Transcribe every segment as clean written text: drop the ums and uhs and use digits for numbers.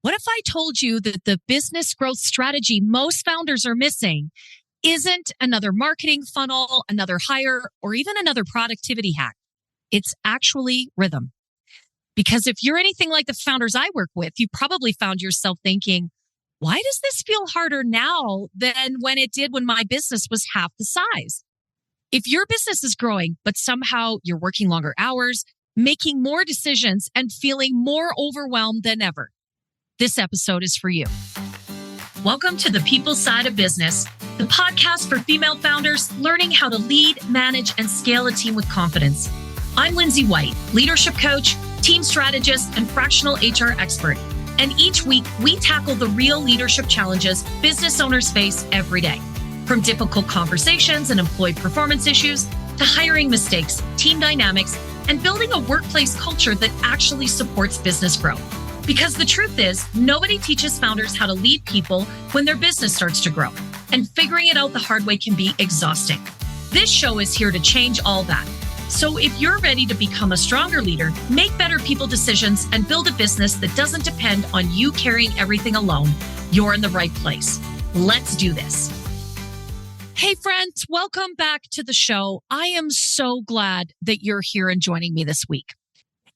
What if I told you that the business growth strategy most founders are missing isn't another marketing funnel, another hire, or even another productivity hack? It's actually rhythm. Because if you're anything like the founders I work with, you probably found yourself thinking, why does this feel harder now than when it did when my business was half the size? If your business is growing, but somehow you're working longer hours, making more decisions, and feeling more overwhelmed than ever, this episode is for you. Welcome to the People Side of Business, the podcast for female founders learning how to lead, manage, and scale a team with confidence. I'm Lindsay White, leadership coach, team strategist, and fractional HR expert. And each week, we tackle the real leadership challenges business owners face every day. From difficult conversations and employee performance issues to hiring mistakes, team dynamics, and building a workplace culture that actually supports business growth. Because the truth is, nobody teaches founders how to lead people when their business starts to grow. And figuring it out the hard way can be exhausting. This show is here to change all that. So if you're ready to become a stronger leader, make better people decisions, and build a business that doesn't depend on you carrying everything alone, you're in the right place. Let's do this. Hey friends, welcome back to the show. I am so glad that you're here and joining me this week.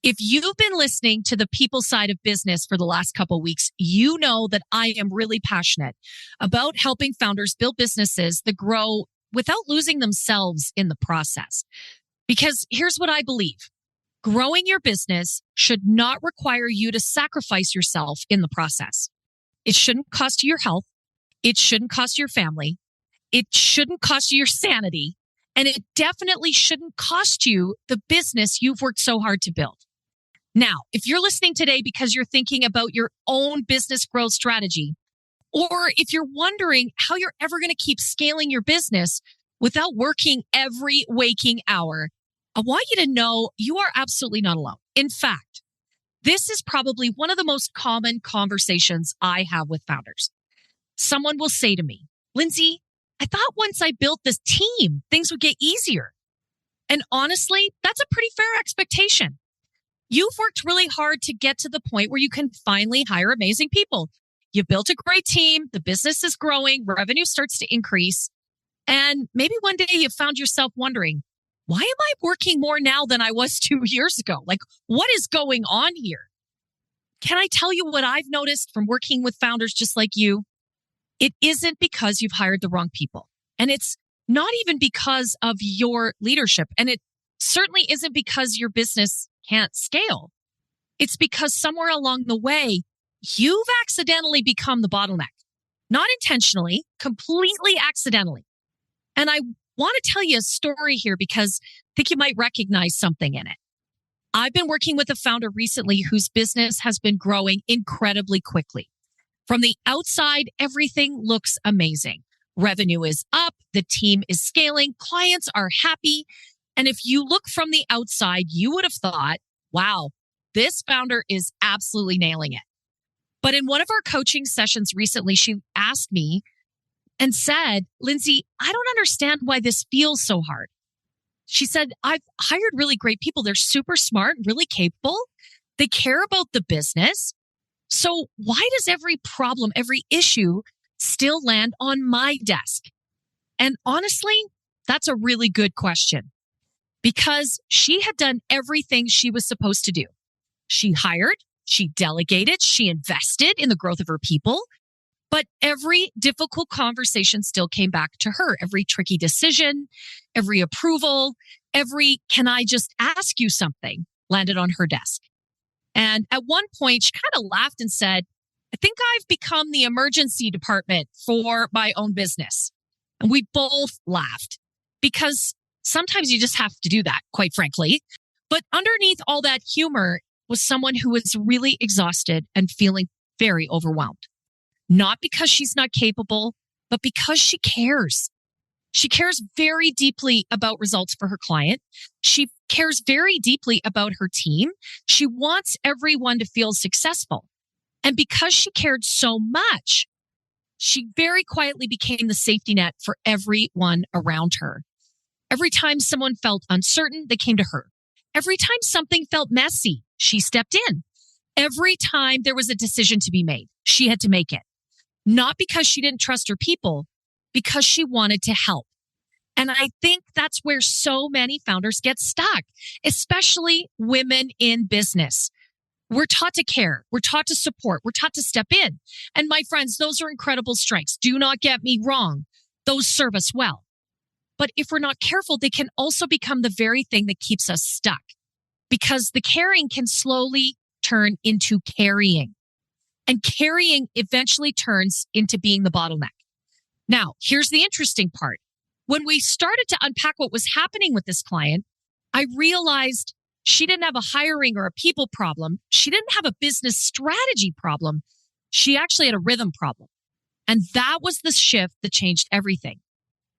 If you've been listening to the People Side of Business for the last couple of weeks, you know that I am really passionate about helping founders build businesses that grow without losing themselves in the process. Because here's what I believe. Growing your business should not require you to sacrifice yourself in the process. It shouldn't cost you your health. It shouldn't cost your family. It shouldn't cost you your sanity. And it definitely shouldn't cost you the business you've worked so hard to build. Now, if you're listening today because you're thinking about your own business growth strategy, or if you're wondering how you're ever going to keep scaling your business without working every waking hour, I want you to know you are absolutely not alone. In fact, this is probably one of the most common conversations I have with founders. Someone will say to me, Lindsay, I thought once I built this team, things would get easier. And honestly, that's a pretty fair expectation. You've worked really hard to get to the point where you can finally hire amazing people. You built a great team, the business is growing, revenue starts to increase, and maybe one day you found yourself wondering, why am I working more now than I was 2 years ago? Like, what is going on here? Can I tell you what I've noticed from working with founders just like you? It isn't because you've hired the wrong people. And it's not even because of your leadership. And it certainly isn't because your business can't scale. It's because somewhere along the way, you've accidentally become the bottleneck. Not intentionally, completely accidentally. And I want to tell you a story here because I think you might recognize something in it. I've been working with a founder recently whose business has been growing incredibly quickly. From the outside, everything looks amazing. Revenue is up, the team is scaling, clients are happy. And if you look from the outside, you would have thought, wow, this founder is absolutely nailing it. But in one of our coaching sessions recently, she asked me and said, Lindsay, I don't understand why this feels so hard. She said, I've hired really great people. They're super smart, really capable. They care about the business. So why does every problem, every issue still land on my desk? And honestly, that's a really good question because she had done everything she was supposed to do. She hired, she delegated, she invested in the growth of her people. But every difficult conversation still came back to her. Every tricky decision, every approval, every can I just ask you something landed on her desk. And at one point, she kind of laughed and said, I think I've become the emergency department for my own business. And we both laughed because sometimes you just have to do that, quite frankly. But underneath all that humor was someone who was really exhausted and feeling very overwhelmed. Not because she's not capable, but because she cares. She cares very deeply about results for her client. She cares very deeply about her team. She wants everyone to feel successful. And because she cared so much, she very quietly became the safety net for everyone around her. Every time someone felt uncertain, they came to her. Every time something felt messy, she stepped in. Every time there was a decision to be made, she had to make it. Not because she didn't trust her people, because she wanted to help. And I think that's where so many founders get stuck, especially women in business. We're taught to care. We're taught to support. We're taught to step in. And my friends, those are incredible strengths. Do not get me wrong. Those serve us well. But if we're not careful, they can also become the very thing that keeps us stuck, because the caring can slowly turn into carrying. And carrying eventually turns into being the bottleneck. Now, here's the interesting part. When we started to unpack what was happening with this client, I realized she didn't have a hiring or a people problem. She didn't have a business strategy problem. She actually had a rhythm problem. And that was the shift that changed everything.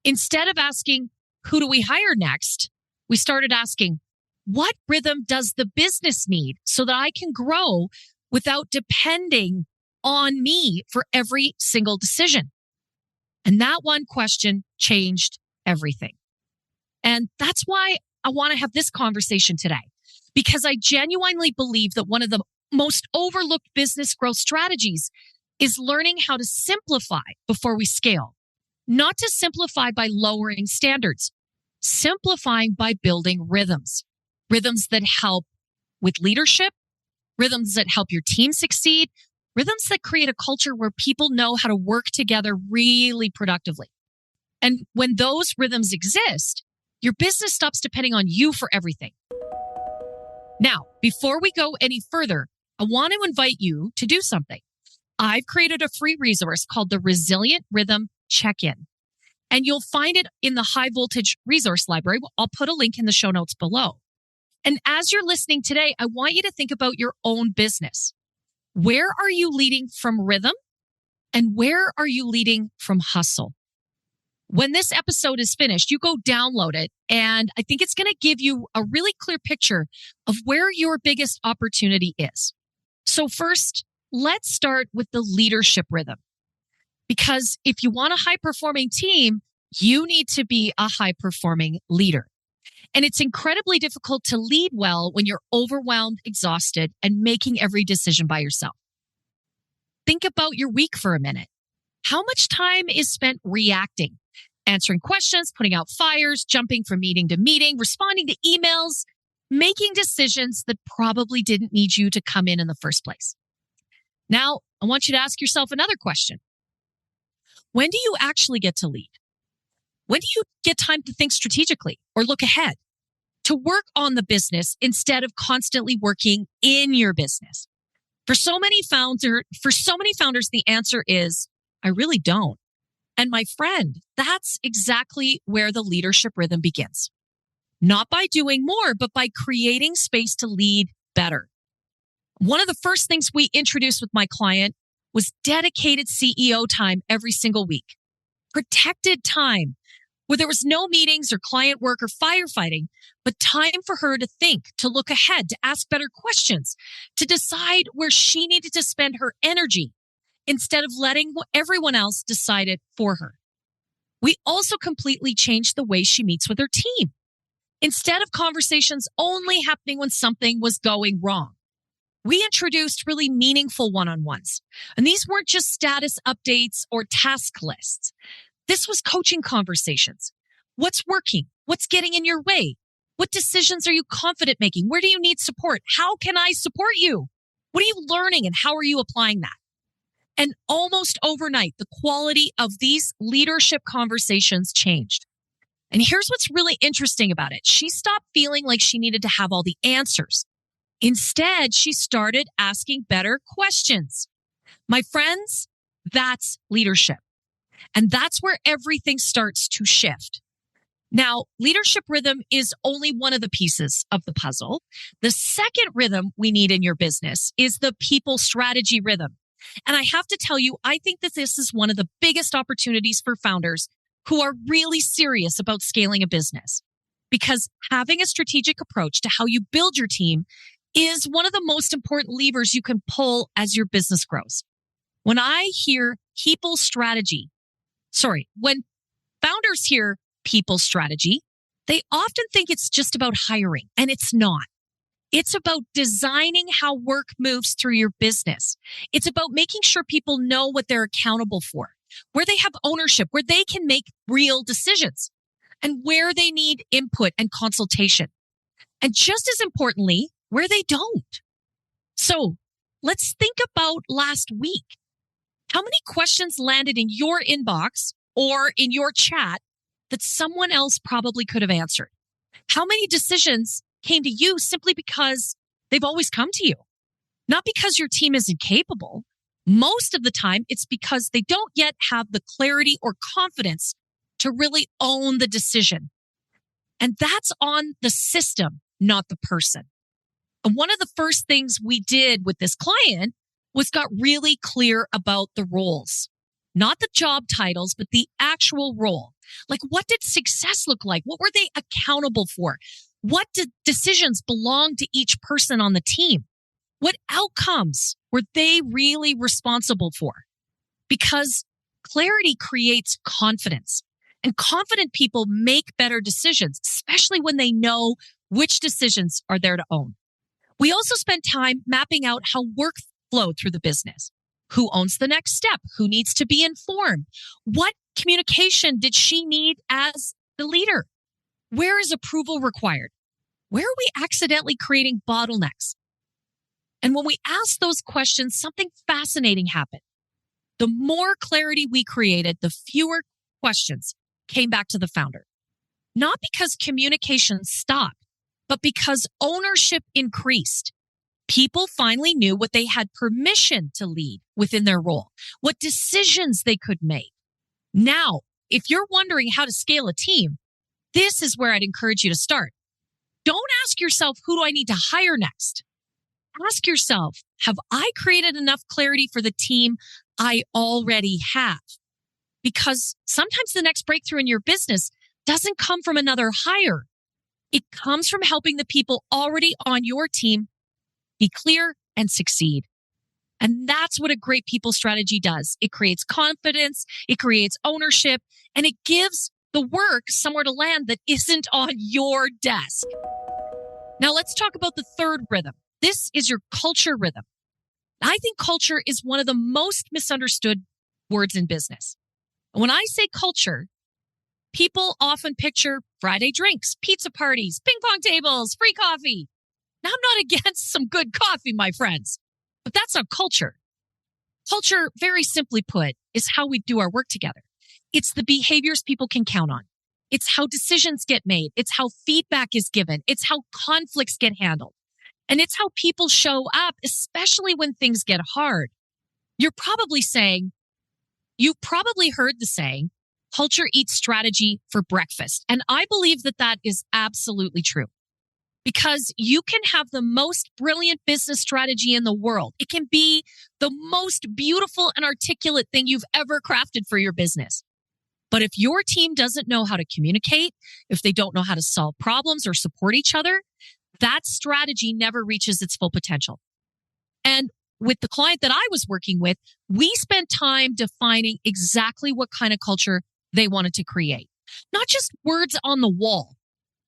Instead of asking, who do we hire next? We started asking, what rhythm does the business need so that I can grow without depending on me for every single decision? And that one question changed everything. And that's why I want to have this conversation today, because I genuinely believe that one of the most overlooked business growth strategies is learning how to simplify before we scale. Not to simplify by lowering standards, simplifying by building rhythms. Rhythms that help with leadership, rhythms that help your team succeed, rhythms that create a culture where people know how to work together really productively. And when those rhythms exist, your business stops depending on you for everything. Now, before we go any further, I want to invite you to do something. I've created a free resource called the Resilient Rhythm Check-In, and you'll find it in the High Voltage Resource Library. I'll put a link in the show notes below. And as you're listening today, I want you to think about your own business. Where are you leading from rhythm? And where are you leading from hustle? When this episode is finished, you go download it. And I think it's going to give you a really clear picture of where your biggest opportunity is. So first, let's start with the leadership rhythm. Because if you want a high-performing team, you need to be a high-performing leader. And it's incredibly difficult to lead well when you're overwhelmed, exhausted, and making every decision by yourself. Think about your week for a minute. How much time is spent reacting, answering questions, putting out fires, jumping from meeting to meeting, responding to emails, making decisions that probably didn't need you to come in the first place? Now, I want you to ask yourself another question. When do you actually get to lead? When do you get time to think strategically or look ahead, to work on the business instead of constantly working in your business? For so many founders, the answer is, I really don't. And my friend, that's exactly where the leadership rhythm begins. Not by doing more, but by creating space to lead better. One of the first things we introduced with my client was dedicated CEO time every single week. Protected time, where there was no meetings or client work or firefighting, but time for her to think, to look ahead, to ask better questions, to decide where she needed to spend her energy instead of letting everyone else decide it for her. We also completely changed the way she meets with her team. Instead of conversations only happening when something was going wrong, we introduced really meaningful one-on-ones. And these weren't just status updates or task lists. This was coaching conversations. What's working? What's getting in your way? What decisions are you confident making? Where do you need support? How can I support you? What are you learning and how are you applying that? And almost overnight, the quality of these leadership conversations changed. And here's what's really interesting about it. She stopped feeling like she needed to have all the answers. Instead, she started asking better questions. My friends, that's leadership. And that's where everything starts to shift. Now, leadership rhythm is only one of the pieces of the puzzle. The second rhythm we need in your business is the people strategy rhythm. And I have to tell you, I think that this is one of the biggest opportunities for founders who are really serious about scaling a business. Because having a strategic approach to how you build your team is one of the most important levers you can pull as your business grows. When founders hear people strategy, they often think it's just about hiring, and it's not. It's about designing how work moves through your business. It's about making sure people know what they're accountable for, where they have ownership, where they can make real decisions, and where they need input and consultation. And just as importantly, where they don't. So let's think about last week. How many questions landed in your inbox or in your chat that someone else probably could have answered? How many decisions came to you simply because they've always come to you? Not because your team isn't capable. Most of the time, it's because they don't yet have the clarity or confidence to really own the decision. And that's on the system, not the person. And one of the first things we did with this client was got really clear about the roles, not the job titles, but the actual role. Like, what did success look like? What were they accountable for? What did decisions belong to each person on the team? What outcomes were they really responsible for? Because clarity creates confidence, and confident people make better decisions, especially when they know which decisions are there to own. We also spent time mapping out how work flowed through the business. Who owns the next step? Who needs to be informed? What communication did she need as the leader? Where is approval required? Where are we accidentally creating bottlenecks? And when we asked those questions, something fascinating happened. The more clarity we created, the fewer questions came back to the founder. Not because communication stopped, but because ownership increased. People finally knew what they had permission to lead within their role, what decisions they could make. Now, if you're wondering how to scale a team, this is where I'd encourage you to start. Don't ask yourself, who do I need to hire next? Ask yourself, have I created enough clarity for the team I already have? Because sometimes the next breakthrough in your business doesn't come from another hire. It comes from helping the people already on your team be clear and succeed. And that's what a great people strategy does. It creates confidence, it creates ownership, and it gives the work somewhere to land that isn't on your desk. Now let's talk about the third rhythm. This is your culture rhythm. I think culture is one of the most misunderstood words in business. When I say culture, people often picture Friday drinks, pizza parties, ping pong tables, free coffee. Now, I'm not against some good coffee, my friends, but that's not culture. Culture, very simply put, is how we do our work together. It's the behaviors people can count on. It's how decisions get made. It's how feedback is given. It's how conflicts get handled. And it's how people show up, especially when things get hard. You've probably heard the saying, culture eats strategy for breakfast. And I believe that that is absolutely true. Because you can have the most brilliant business strategy in the world. It can be the most beautiful and articulate thing you've ever crafted for your business. But if your team doesn't know how to communicate, if they don't know how to solve problems or support each other, that strategy never reaches its full potential. And with the client that I was working with, we spent time defining exactly what kind of culture they wanted to create. Not just words on the wall.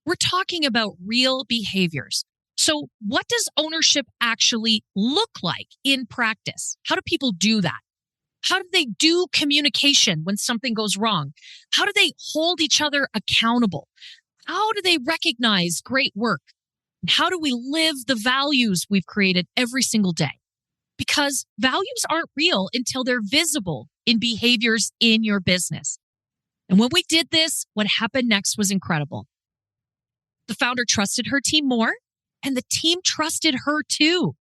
We're talking about real behaviors. So what does ownership actually look like in practice? How do people do that? How do they do communication when something goes wrong? How do they hold each other accountable? How do they recognize great work? And how do we live the values we've created every single day? Because values aren't real until they're visible in behaviors in your business. And when we did this, what happened next was incredible. The founder trusted her team more, and the team trusted her too.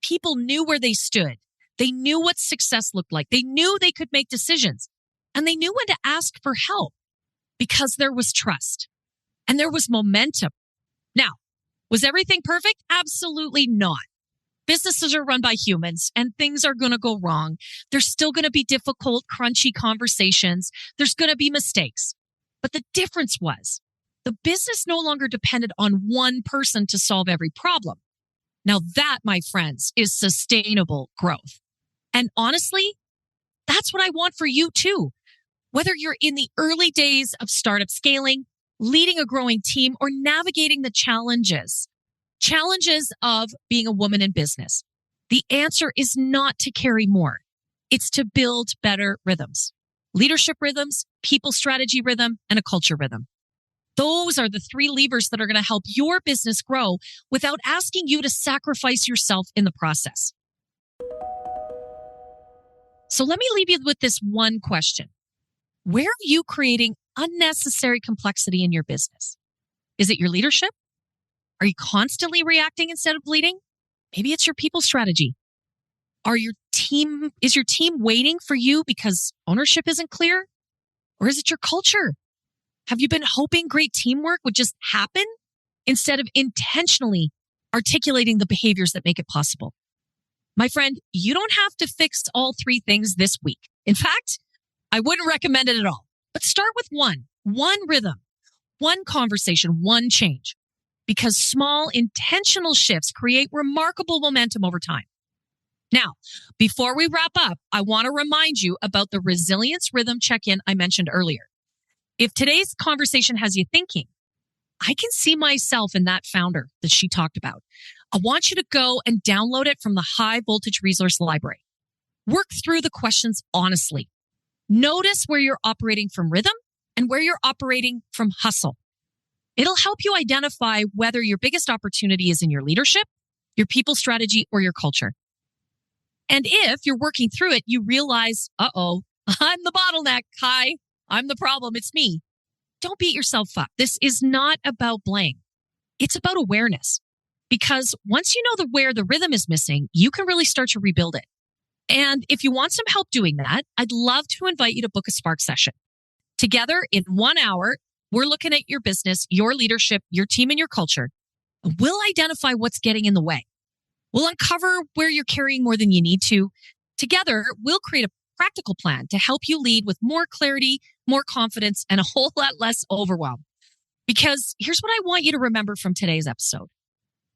People knew where they stood. They knew what success looked like. They knew they could make decisions, and they knew when to ask for help because there was trust and there was momentum. Now, was everything perfect? Absolutely not. Businesses are run by humans and things are going to go wrong. There's still going to be difficult, crunchy conversations. There's going to be mistakes. But the difference was the business no longer depended on one person to solve every problem. Now that, my friends, is sustainable growth. And honestly, that's what I want for you too. Whether you're in the early days of startup scaling, leading a growing team, or navigating the challenges, Challenges of being a woman in business. The answer is not to carry more. It's to build better rhythms. Leadership rhythms, people strategy rhythm, and a culture rhythm. Those are the three levers that are going to help your business grow without asking you to sacrifice yourself in the process. So let me leave you with this one question. Where are you creating unnecessary complexity in your business? Is it your leadership? Are you constantly reacting instead of leading? Maybe it's your people strategy. Is your team waiting for you because ownership isn't clear? Or is it your culture? Have you been hoping great teamwork would just happen instead of intentionally articulating the behaviors that make it possible? My friend, you don't have to fix all three things this week. In fact, I wouldn't recommend it at all. But start with one rhythm, one conversation, one change. Because small intentional shifts create remarkable momentum over time. Now, before we wrap up, I want to remind you about the resilience rhythm check-in I mentioned earlier. If today's conversation has you thinking, I can see myself in that founder that she talked about. I want you to go and download it from the High Voltage Resource Library. Work through the questions honestly. Notice where you're operating from rhythm and where you're operating from hustle. It'll help you identify whether your biggest opportunity is in your leadership, your people strategy, or your culture. And if you're working through it, you realize, I'm the bottleneck. Hi, I'm the problem. It's me. Don't beat yourself up. This is not about blame. It's about awareness. Because once you know where the rhythm is missing, you can really start to rebuild it. And if you want some help doing that, I'd love to invite you to book a Spark session. Together in 1 hour, we're looking at your business, your leadership, your team, and your culture. We'll identify what's getting in the way. We'll uncover where you're carrying more than you need to. Together, we'll create a practical plan to help you lead with more clarity, more confidence, and a whole lot less overwhelm. Because here's what I want you to remember from today's episode.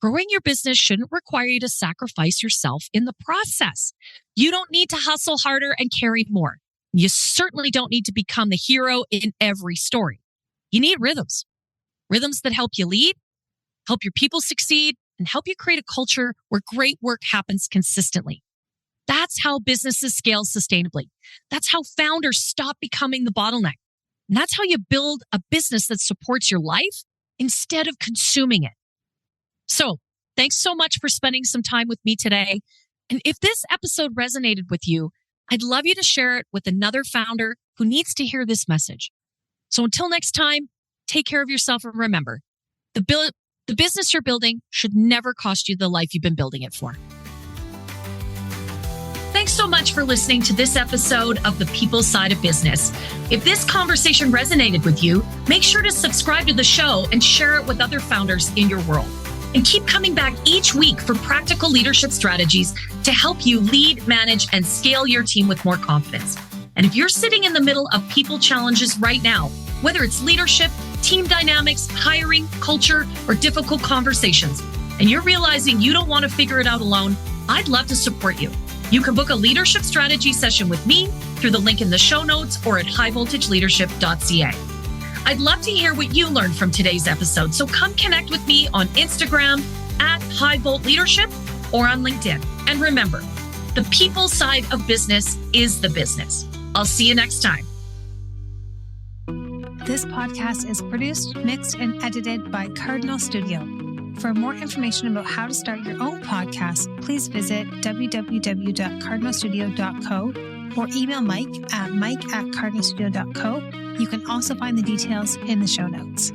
Growing your business shouldn't require you to sacrifice yourself in the process. You don't need to hustle harder and carry more. You certainly don't need to become the hero in every story. You need rhythms that help you lead, help your people succeed, and help you create a culture where great work happens consistently. That's how businesses scale sustainably. That's how founders stop becoming the bottleneck. And that's how you build a business that supports your life instead of consuming it. So, thanks so much for spending some time with me today. And if this episode resonated with you, I'd love you to share it with another founder who needs to hear this message. So until next time, take care of yourself and remember, the business you're building should never cost you the life you've been building it for. Thanks so much for listening to this episode of The People Side of Business. If this conversation resonated with you, make sure to subscribe to the show and share it with other founders in your world. And keep coming back each week for practical leadership strategies to help you lead, manage, and scale your team with more confidence. And if you're sitting in the middle of people challenges right now, whether it's leadership, team dynamics, hiring, culture, or difficult conversations, and you're realizing you don't want to figure it out alone, I'd love to support you. You can book a leadership strategy session with me through the link in the show notes or at highvoltageleadership.ca. I'd love to hear what you learned from today's episode, so come connect with me on Instagram at highvoltleadership or on LinkedIn. And remember, the people side of business is the business. I'll see you next time. This podcast is produced, mixed, and edited by Cardinal Studio. For more information about how to start your own podcast, please visit www.cardinalstudio.co or email Mike at mike@cardinalstudio.co. You can also find the details in the show notes.